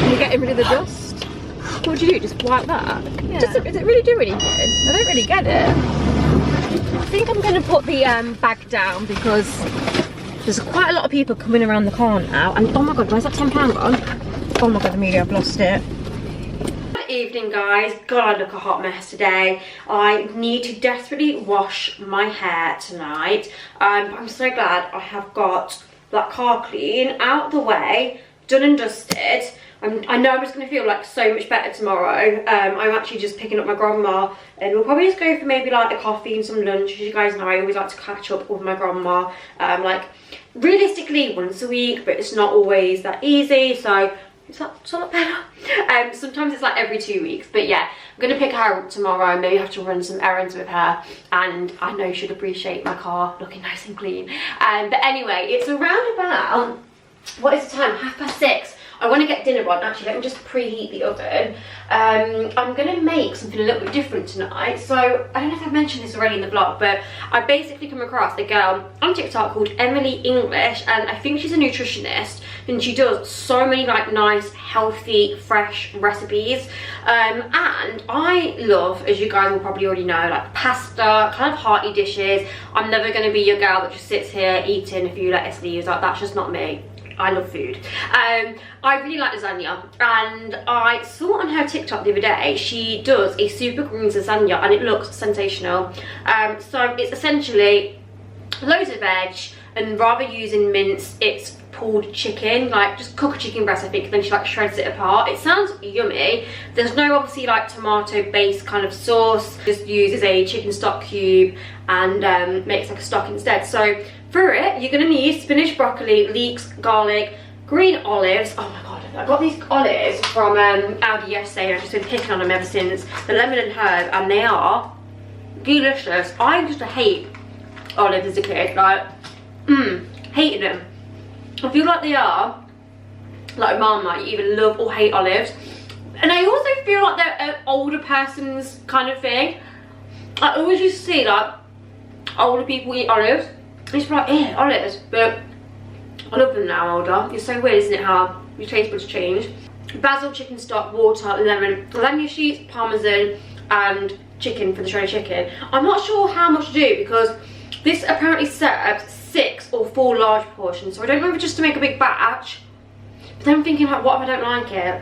You're getting rid of the dust. What do you do, just wipe that? Yeah. Does it really do anything? I don't really get it. I think I'm going to put the bag down because there's quite a lot of people coming around the car now. And oh my god, where's that £10 gone? Oh my god, Amelia, I've lost it. Good evening, guys. God, I look a hot mess today. I need to desperately wash my hair tonight. I'm so glad I have got that car clean out the way, done and dusted. I know I'm just going to feel like so much better tomorrow. I'm actually just picking up my grandma and we'll probably just go for maybe like a coffee and some lunch. As you guys know, I always like to catch up with my grandma. Like realistically once a week, but it's not always that easy. So it's a lot better. Sometimes it's like every 2 weeks. But yeah, I'm going to pick her up tomorrow. Maybe have to run some errands with her. And I know she'd appreciate my car looking nice and clean. But anyway, it's around about, what is the time? 6:30. I want to get dinner on. Actually, let me just preheat the oven. I'm going to make something a little bit different tonight. So, I don't know if I've mentioned this already in the vlog, but I basically come across a girl on TikTok called Emily English, and I think she's a nutritionist, and she does so many like nice, healthy, fresh recipes. And I love, as you guys will probably already know, like pasta, kind of hearty dishes. I'm never going to be your girl that just sits here eating a few lettuce leaves. Like, that's just not me. I love food. I really like lasagna, and I saw on her TikTok the other day she does a super greens lasagna and it looks sensational. So it's essentially loads of veg, and rather using mince, it's pulled chicken, like just cook a chicken breast, I think, and then she like shreds it apart. It sounds yummy. There's no obviously like tomato based kind of sauce, just uses a chicken stock cube and makes like a stock instead. So for it, you're gonna need spinach, broccoli, leeks, garlic, green olives. Oh my god, I got these olives from Aldi yesterday and I've just been picking on them ever since. The lemon and herb, and they are delicious. I used to hate olives as a kid, like hated them. I feel like they are like Marmite, you either love or hate olives. And I also feel like they're an older person's kind of thing. I always used to see like older people eat olives. I used to be like, eh, olives, but I love them now older. It's so weird, isn't it, how your taste buds change. Basil, chicken stock, water, lemon sheets, parmesan, and chicken for the shredded chicken. I'm not sure how much to do because this apparently serves 6 or 4 large portions, so I don't know if it's just to make a big batch. But then I'm thinking, like, what if I don't like it?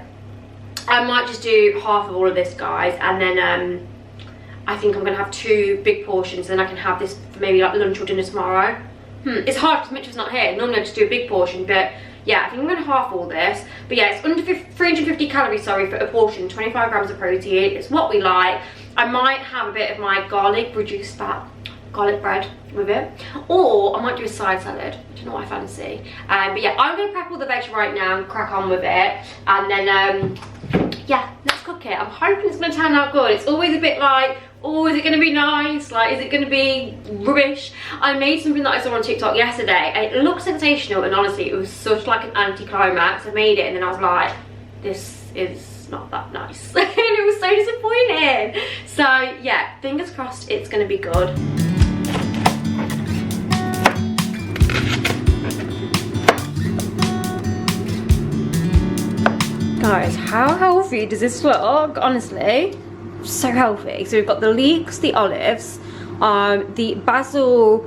I might just do half of all of this, guys, and then I think I'm gonna have 2 big portions, and then I can have this for maybe like lunch or dinner tomorrow. It's hard because Mitchell's not here. Normally I just do a big portion, but yeah, I think I'm gonna half all this. But yeah, it's under 350 calories, sorry, for a portion, 25 grams of protein. It's what we like. I might have a bit of my garlic reduced fat garlic bread with it, or I might do a side salad. I don't know what I fancy. But yeah, I'm gonna prep all the veg right now and crack on with it, and then yeah, let's cook it. I'm hoping it's gonna turn out good. It's always a bit like, oh, is it gonna be nice? Like, is it gonna be rubbish? I made something that I saw on TikTok yesterday, and it looked sensational, and honestly, it was such like an anticlimax. I made it, and then I was like, this is not that nice. And it was so disappointing. So yeah, fingers crossed it's gonna be good. Guys, how healthy does this look? Honestly, so healthy. So we've got the leeks, the olives, the basil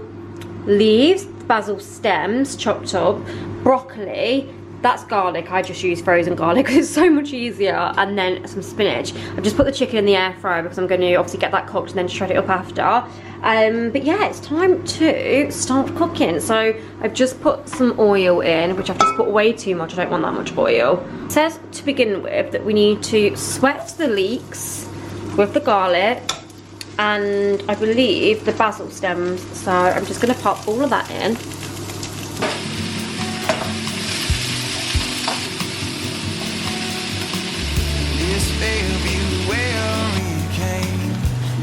leaves, basil stems chopped up, broccoli, that's garlic. I just use frozen garlic because it's so much easier, and then some spinach. I've just put the chicken in the air fryer because I'm going to obviously get that cooked and then shred it up after. But yeah, it's time to start cooking. So I've just put some oil in, which I've just put way too much. I don't want that much oil. It says to begin with that we need to sweat the leeks with the garlic and I believe the basil stems. So I'm just going to pop all of that in.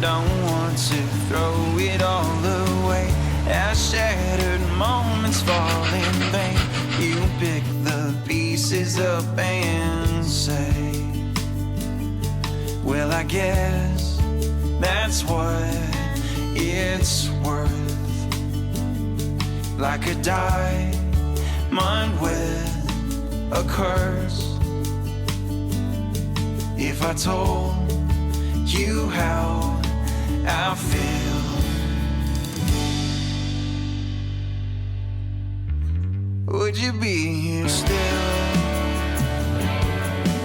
Don't want to throw it all away. As shattered moments fall in vain, you pick the pieces up and say, well, I guess that's what it's worth. Like a diamond with a curse. If I told you how I feel, would you be here still?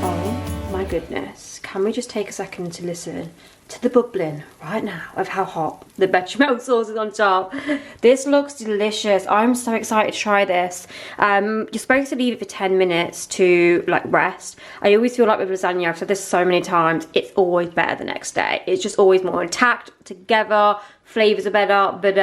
Oh my goodness, can we just take a second to listen to the bubbling right now of how hot the bechamel sauce is on top. This looks delicious. I'm so excited to try this. You're supposed to leave it for 10 minutes to like rest. I always feel like with lasagna, I've said this so many times, it's always better the next day. It's just always more intact together, flavors are better, but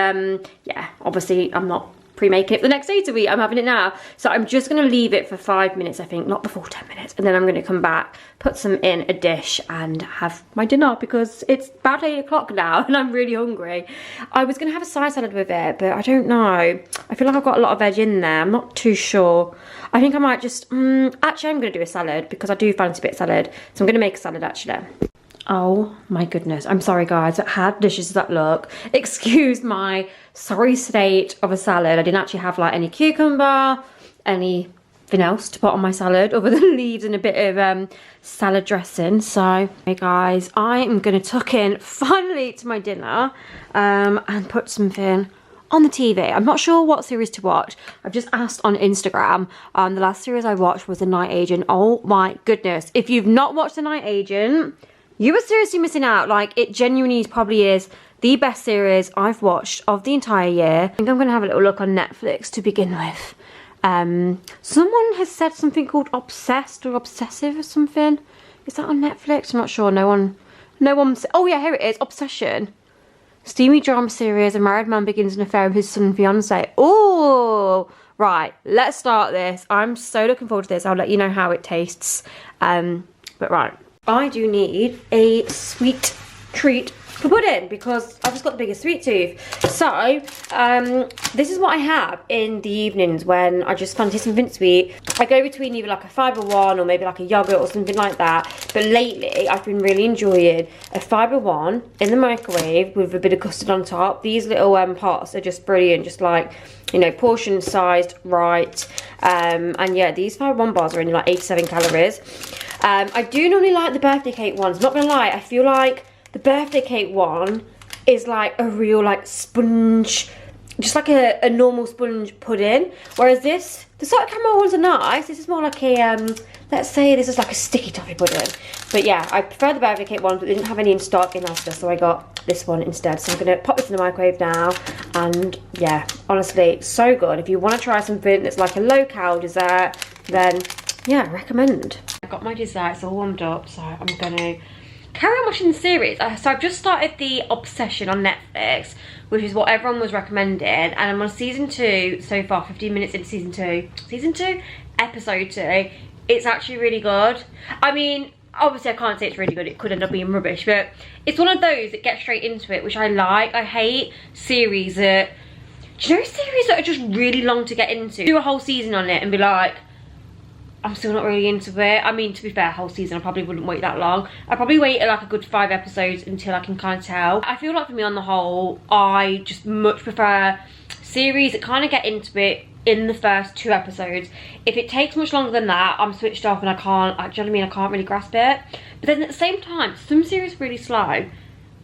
yeah, obviously I'm not pre-making it the next day to eat. I'm having it now. So I'm just going to leave it for 5 minutes, I think, not the full 10 minutes. And then I'm going to come back, put some in a dish and have my dinner because it's about 8 o'clock now and I'm really hungry. I was going to have a side salad with it, but I don't know. I feel like I've got a lot of veg in there. I'm not too sure. I think I might just, actually I'm going to do a salad because I do fancy a bit of salad. So I'm going to make a salad actually. Oh my goodness, I'm sorry guys, how delicious does that look? Excuse my sorry state of a salad. I didn't actually have like any cucumber, anything else to put on my salad other than leaves and a bit of salad dressing. So, hey guys, I am going to tuck in finally to my dinner and put something on the TV. I'm not sure what series to watch. I've just asked on Instagram. The last series I watched was The Night Agent. Oh my goodness. If you've not watched The Night Agent, you are seriously missing out. Like, it genuinely probably is the best series I've watched of the entire year. I think I'm going to have a little look on Netflix to begin with. Someone has said something called Obsessed or Obsessive or something. Is that on Netflix? I'm not sure. No one. Oh yeah, here it is. Obsession. Steamy drama series. A married man begins an affair with his son and fiance. Oh, right. Let's start this. I'm so looking forward to this. I'll let you know how it tastes. But right, I do need a sweet treat for pudding because I've just got the biggest sweet tooth. So this is what I have in the evenings when I just fancy something sweet. I go between either like a Fibre One or maybe like a yogurt or something like that. But lately I've been really enjoying a Fibre One in the microwave with a bit of custard on top. These little pots are just brilliant, just like, you know, portion sized right. And yeah, these Fibre One bars are only like 87 calories. I do normally like the birthday cake ones. Not gonna lie, I feel like the birthday cake one is like a real like sponge, just like a normal sponge pudding. Whereas this, the salt caramel ones are nice. This is more like a, let's say this is like a sticky toffee pudding. But yeah, I prefer the birthday cake ones, but they didn't have any in stock in Asda, so I got this one instead. So I'm gonna pop this in the microwave now. And yeah, honestly, so good. If you wanna try something that's like a low-cal dessert, then yeah, recommend. I got my desserts all warmed up, so I'm gonna carry on watching the series. So I've just started the Obsession on Netflix, which is what everyone was recommending, and I'm on season 2 so far, 15 minutes into season 2. Season 2, episode 2. It's actually really good. I mean, obviously I can't say it's really good, it could end up being rubbish, but it's one of those that get straight into it, which I like. I hate series that, do you know, series that are just really long to get into? Do a whole season on it and be like, I'm still not really into it. I mean, to be fair, whole season I probably wouldn't wait that long. I'd probably wait like a good 5 episodes until I can kind of tell. I feel like for me on the whole, I just much prefer series that kind of get into it in the first 2 episodes. If it takes much longer than that, I'm switched off and I can't, do you know what I mean? I can't really grasp it. But then at the same time, some series are really slow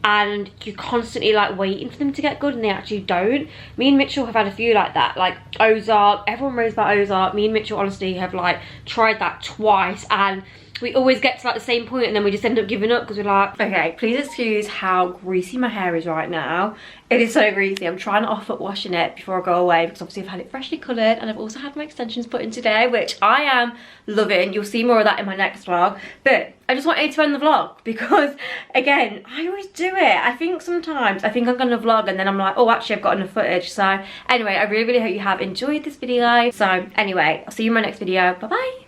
and you're constantly like waiting for them to get good and they actually don't. Me and Mitchell have had a few like that, like Ozark. Everyone raves about Ozark. Me and Mitchell honestly have like tried that twice and we always get to like the same point and then we just end up giving up because we're like, okay, please excuse how greasy my hair is right now. It is so greasy. I'm trying to off up washing it before I go away because obviously I've had it freshly coloured and I've also had my extensions put in today, which I am loving. You'll see more of that in my next vlog. But I just wanted to end the vlog because, again, I always do it. I think sometimes I think I'm going to vlog and then I'm like, oh, actually I've got enough footage. So anyway, I really, really hope you have enjoyed this video. So anyway, I'll see you in my next video. Bye-bye.